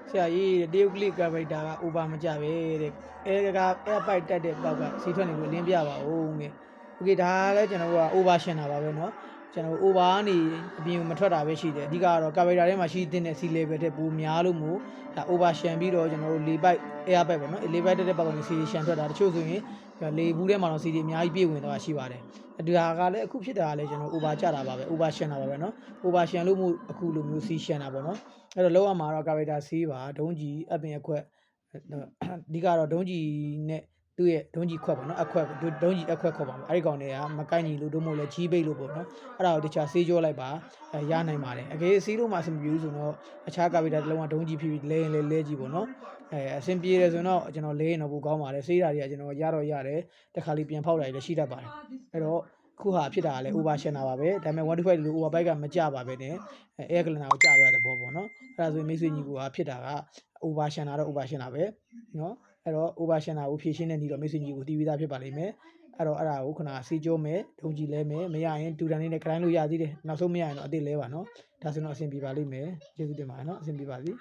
ဆရာကြီးတရုတ်ကလစ်ကာရိုက်တာက over မကြပဲတဲ့အဲပိုက်တက်တဲ့ပေါက်ကစီထွက်နေလို့လင်းပြပါဦးတဲ့โอเคဒါလည်းကျွန်တော်တို့က over ရှင်းတာပါပဲเนาะကျွန်တော် over ကနေအပြင်မထွက်တာပဲရှိတယ်အဓိကတော့ကာရိုက်တာထဲမှာရှိတဲ့ C level တဲ့ပိုများလို့မို့ဒါ over ရှင်းပြီးတော့ကျွန်တော်တို့4 byte air byte ပေါ့เนาะ4 byte တက်တဲ့ပေါက်ကနေ C ရှင်းထွက်တာတချို့ဆိုရင်လေဘူးထဲမှာတော့ C တွေအများကြီးပြည့်ဝင်သွားရှိပါတယ်ဒါကလည်းအခုဖြစ်တာကလည်းကျွန်တော် over ကြတာပါပဲ over ရှင်းတာပါပဲเนาะ over ရှင်းလို့မို့အခုလိုမျိုး C ရှင်းတာပေါ့เนาะအဲ့တော့လောက်ရမှာတော့ character C ပါဒုံးကြီးအပင်အခွက်အဓိကတော့ဒုံးကြီးနဲ့သူ့ရဲ့ဒုံးကြီးခွက်ပေါ့နော်အခွက်ဒုံးကြီးအခွက်ခေါ်ပါမယ်အဲ့ဒီကောင်တွေကမကိုက်ညီလို့တို့မို့လဲကြီးပိတ်လို့ပေါ့နော်အဲ့ဒါကိုတခြားဆေးကြောလိုက်ပါရနိုင်ပါတယ်အကယ်ဆေးလို့မှအဆင်မပြေဘူးဆိုတော့အခြား character တစ်လုံးကဒုံးကြီးဖြစ်ပြီးလဲရင်လဲကြီးပေါ့နော်အဆင်ပြေတယ်ဆိုတော့ကျွန်တော်လဲရင်တော့ပိုကောင်းပါတယ်ဆေးဓာတ်တွေကကျွန်တော်ရတော့ရတယ်တခါလေးပြန်ဖောက်တာလည်းရှိတတ်ပါတယ်အဲ့တော့ခုဟာဖြစ်တာကလည်း over ရှင်းတာပါပဲဒါပေမဲ့125လို့ over bike ကမကြပါပဲနဲ့air cleaner ကိုကြာသွားတဲ့ဘောပေါ့နော်အဲ့ဒါဆိုရင်မိတ်ဆွေညီကိုကဖြစ်တာက over ရှင်းတာတော့ over ရှင်းတာပဲเนาะအဲ့တော့ over ရှင်းတာကိုဖြည့်ရှင်းတဲ့ညီတော့မိတ်ဆွေညီကိုတီးပြီးသားဖြစ်ပါလိမ့်မယ်အဲ့တော့အဲ့ဒါကိုခုနစီကျိုးမယ်ဒုံကြီးလဲမယ်မရရင်တူတန်လေးနဲ့ခိုင်းလို့ရသေးတယ်နောက်ဆုံးမရရင်တော့အစ်စ်လဲပါเนาะဒါဆိုတော့အဆင်ပြေပါလိမ့်မယ်ကျေးဇူးတင်ပါတယ်เนาะအဆင်ပြေပါစေ